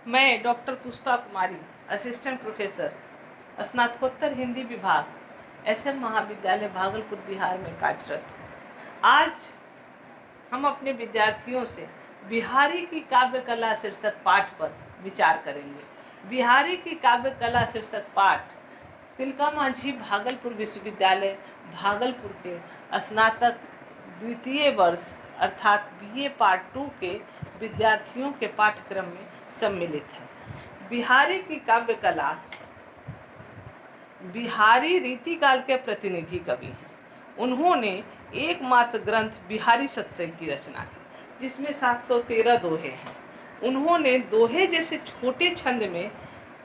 मैं डॉक्टर पुष्पा कुमारी, assistant professor, स्नातकोत्तर हिंदी विभाग, SM महाविद्यालय भागलपुर बिहार में कार्यरत हूँ। आज हम अपने विद्यार्थियों से बिहारी की काव्य कला शीर्षक पाठ पर विचार करेंगे। बिहारी की काव्य कला शीर्षक पाठ तिलका मांझी भागलपुर विश्वविद्यालय भागलपुर के स्नातक द्वितीय वर्ष अर्थात BA पार्ट 2 के विद्यार्थियों के पाठ्यक्रम में सम्मिलित है। बिहारी की काव्य कला बिहारी रीतिकाल के प्रतिनिधि कवि हैं। उन्होंने एकमात्र ग्रंथ बिहारी सत्संग की रचना की, जिसमें 713 दोहे हैं। उन्होंने दोहे जैसे छोटे छंद में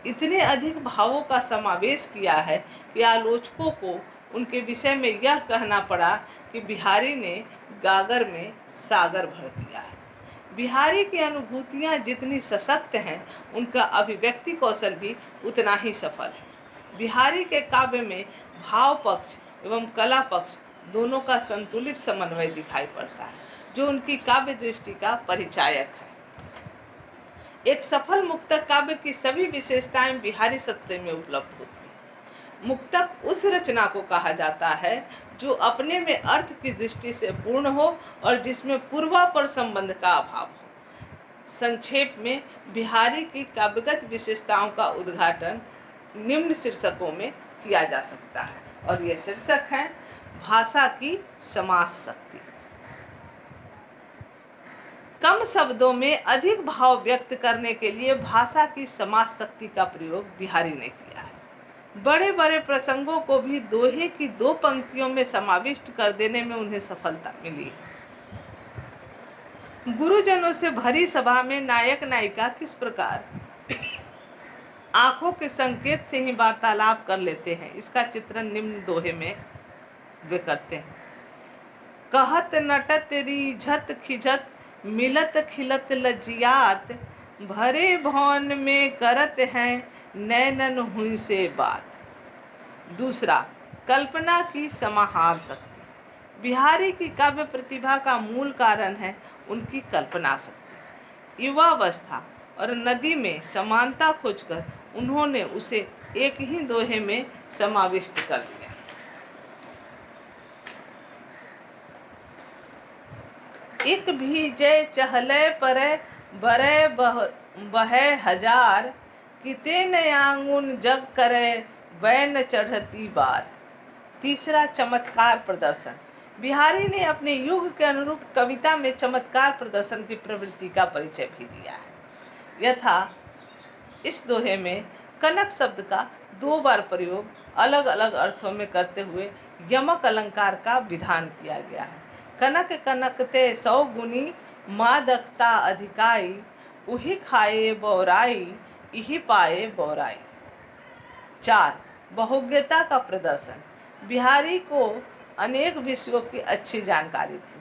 इतने अधिक भावों का समावेश किया है कि आलोचकों को उनके विषय में यह कहना पड़ा कि बिहारी ने गागर में सागर भर दिया है। बिहारी की अनुभूतियाँ जितनी सशक्त हैं, उनका अभिव्यक्ति कौशल भी उतना ही सफल है। बिहारी के काव्य में भाव पक्ष एवं कला पक्ष दोनों का संतुलित समन्वय दिखाई पड़ता है, जो उनकी काव्य दृष्टि का परिचायक है। एक सफल मुक्तक काव्य की सभी विशेषताएं बिहारी सत्संग में उपलब्ध होती हैं। मुक्तक उस रचना को कहा जाता है जो अपने में अर्थ की दृष्टि से पूर्ण हो और जिसमें पूर्वापर संबंध का अभाव हो। संक्षेप में बिहारी की काव्यगत विशेषताओं का उद्घाटन निम्न शीर्षकों में किया जा सकता है, और ये शीर्षक हैं: भाषा की समास शक्ति। कम शब्दों में अधिक भाव व्यक्त करने के लिए भाषा की समास शक्ति का प्रयोग बिहारी ने किया है। बड़े बड़े प्रसंगों को भी दोहे की 2 पंक्तियों में समाविष्ट कर देने में उन्हें सफलता मिली है। गुरुजनों से भरी सभा में नायक नायिका किस प्रकार आंखों के संकेत से ही वार्तालाप कर लेते हैं, इसका चित्रण निम्न दोहे में वे करते हैं। कहत नटत रीझत खिझत मिलत खिलत लज्जियात, भरे भवन में करत हैं नैनन हुई से बात। दूसरा, कल्पना की समाहार शक्ति। बिहारी की काव्य प्रतिभा का मूल कारण है उनकी कल्पना शक्ति। युवावस्था और नदी में समानता खोजकर उन्होंने उसे एक ही दोहे में समाविष्ट कर दिया। एक भीजय चहले परे बरे बहे हजार, किते नयांगुन जग करे वैन चढ़ती बार। तीसरा, चमत्कार प्रदर्शन। बिहारी ने अपने युग के अनुरूप कविता में चमत्कार प्रदर्शन की प्रवृत्ति का परिचय भी दिया है। यथा इस दोहे में कनक शब्द का 2 बार प्रयोग अलग अलग अर्थों में करते हुए यमक अलंकार का विधान किया गया है। कनक कनकते 100 गुनी, मादकता अधिकाई, उही खाए बौराई, इही पाए बौराई। 4, बहुज्ञता का प्रदर्शन। बिहारी को अनेक विषयों की अच्छी जानकारी थी।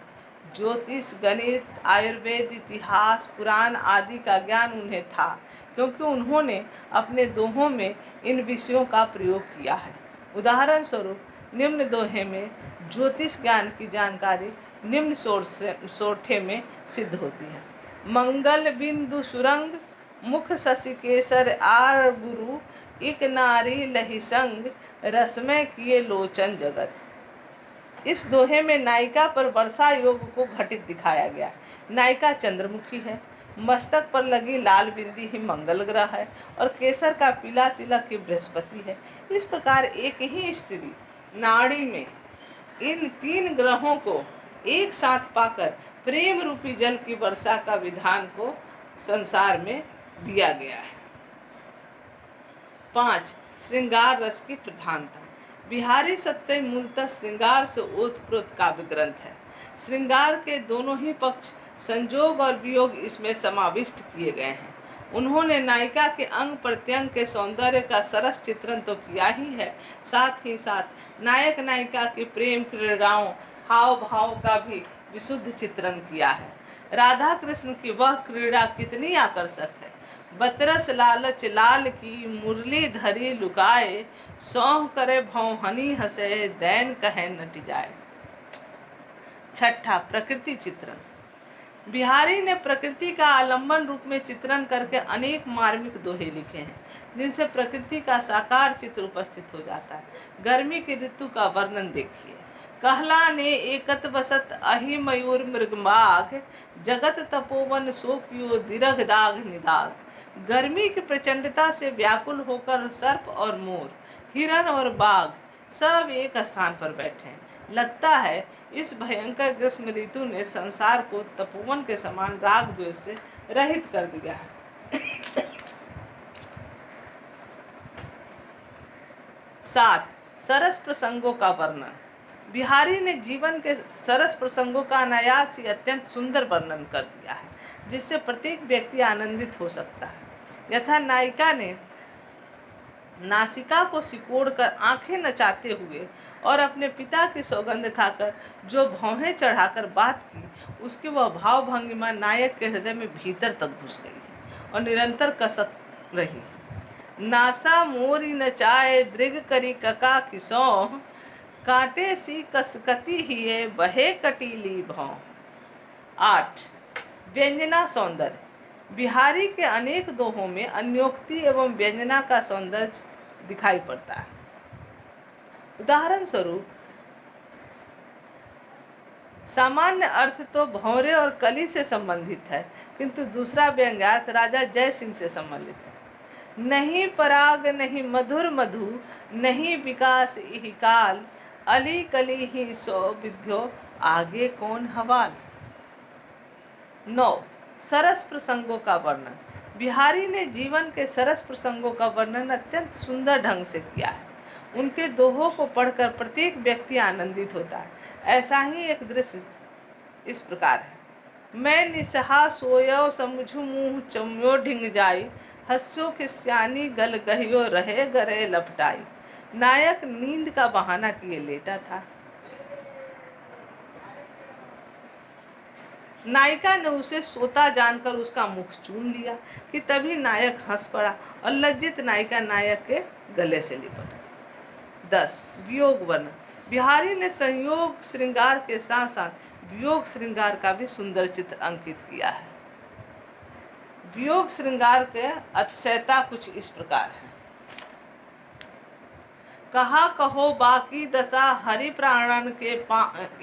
ज्योतिष, गणित, आयुर्वेद, इतिहास, पुराण आदि का ज्ञान उन्हें था, क्योंकि उन्होंने अपने दोहों में इन विषयों का प्रयोग किया है। उदाहरण स्वरूप निम्न दोहे में ज्योतिष ज्ञान की जानकारी निम्न सोठे में सिद्ध होती है। मंगल बिंदु सुरंग, मुख शशि केसर आर गुरु, इक नारी लही संग, रसमय किए लोचन जगत। इस दोहे में नायिका पर वर्षा योग को घटित दिखाया गया। नायिका चंद्रमुखी है, मस्तक पर लगी लाल बिंदी ही मंगल ग्रह है और केसर का पीला तिलक ही बृहस्पति है। इस प्रकार एक ही स्त्री नाड़ी में इन 3 ग्रहों को एक साथ पाकर प्रेम रूपी जल की वर्षा का विधान को संसार में दिया गया है। 5, श्रृंगार रस की प्रधानता। बिहारी सत्संग मूलतः श्रृंगार से ओतप्रोत काव्य ग्रंथ है। श्रृंगार के दोनों ही पक्ष, संजोग और वियोग इसमें समाविष्ट किए गए हैं। उन्होंने नायिका के अंग प्रत्यंग के सौंदर्य का सरस चित्रण तो किया ही है, साथ ही साथ नायक नायिका की प्रेम क्रीड़ाओं, हाव भाव का भी विशुद्ध चित्रण किया है। राधा कृष्ण की वह क्रीड़ा कितनी आकर्षक है। बतरस लालच लाल की मुरली धरी लुकाए, सौह करे भौहनी हंसे दैन कहे नट जाए। 6, प्रकृति चित्रण। बिहारी ने प्रकृति का आलंबन रूप में चित्रण करके अनेक मार्मिक दोहे लिखे हैं, जिनसे प्रकृति का साकार चित्र उपस्थित हो जाता है। गर्मी की ऋतु का वर्णन देखिए। कहला ने एकत बसत अहि मयूर मृगमाग, जगत तपोवन सो कियो दिरघ दाग निदाग। गर्मी की प्रचंडता से व्याकुल होकर सर्प और मोर, हिरण और बाघ सब एक स्थान पर बैठे हैं। लगता है इस भयंकर ग्रीष्म ऋतु ने संसार को तपोवन के समान राग द्वेष से रहित कर दिया है। 7. सरस प्रसंगों का वर्णन। बिहारी ने जीवन के सरस प्रसंगों का अनायास ही अत्यंत सुंदर वर्णन कर दिया है, जिससे प्रत्येक व्यक्ति आनंदित हो सकता है। यथा नायिका ने नासिका को सिकोड़कर आंखें नचाते हुए और अपने पिता की सौगंध खाकर जो भौहें चढ़ाकर बात की, उसकी वह भाव भंगिमा नायक के हृदय में भीतर तक घुस गई है और निरंतर कसक रही। नासा मोरी नचाए दृग करी कका किसों, कांटे सी कसकती हिये बहे कटीली भौं। 8. व्यंजना सौंदर्य। बिहारी के अनेक दोहों में अन्योक्ति एवं व्यंजना का सौंदर्य दिखाई पड़ता है। उदाहरण स्वरूप, सामान्य अर्थ तो भौरे और कली से संबंधित है, किंतु दूसरा व्यंग्यार्थ राजा जय सिंह से संबंधित है। नहीं पराग नहीं मधुर मधु, नहीं विकास इहि काल, अली कली ही सो विद्यो आगे कौन हवाल। 9. सरस प्रसंगों का वर्णन। बिहारी ने जीवन के सरस प्रसंगों का वर्णन अत्यंत सुंदर ढंग से किया है। उनके दोहों को पढ़कर प्रत्येक व्यक्ति आनंदित होता है। ऐसा ही एक दृश्य इस प्रकार है। मैं निसहा सोयो समझू मुँह चम्यो ढिंग जाई, हस्यो खिस्यानी गल गहियो रहे गरे लपटाई। नायक नींद का बहाना किए लेटा था। नायिका ने उसे सोता जानकर उसका मुख चूम लिया कि तभी नायक हंस पड़ा और लज्जित नायिका नायक के गले से लिपट। 10. वियोग वर्णन। बिहारी ने संयोग श्रृंगार के साथ साथ वियोग श्रृंगार का भी सुंदर चित्र अंकित किया है। वियोग श्रृंगार के अतिशयता कुछ इस प्रकार है। कहा कहो बाकी दशा हरि प्राणन के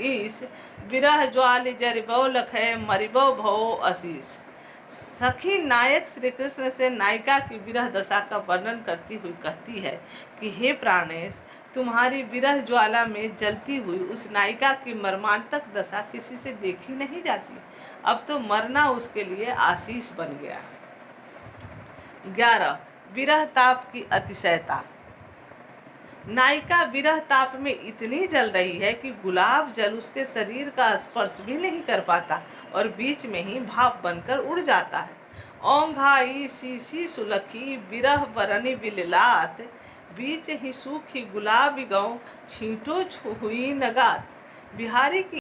ईस, विरह ज्वाली जरिबो लखै मरिबो भवो असीस। सखी नायक श्री कृष्ण से नायिका की विरह दशा का वर्णन करती हुई कहती है कि हे प्राणेश, तुम्हारी विरह ज्वाला में जलती हुई उस नायिका की मर्मांतक दशा किसी से देखी नहीं जाती। अब तो मरना उसके लिए आशीष बन गया। 11. विरह ताप की अतिशयता। नायिका विरह ताप में इतनी जल रही है कि गुलाब जल उसके शरीर का स्पर्श भी नहीं कर पाता और बीच में ही भाप बनकर उड़ जाता है। ओंघाई सीसी सुलखी विरह बरनी बिललात, बीच ही सूखी गुलाबी गौ छींटो छुई नगात। बिहारी की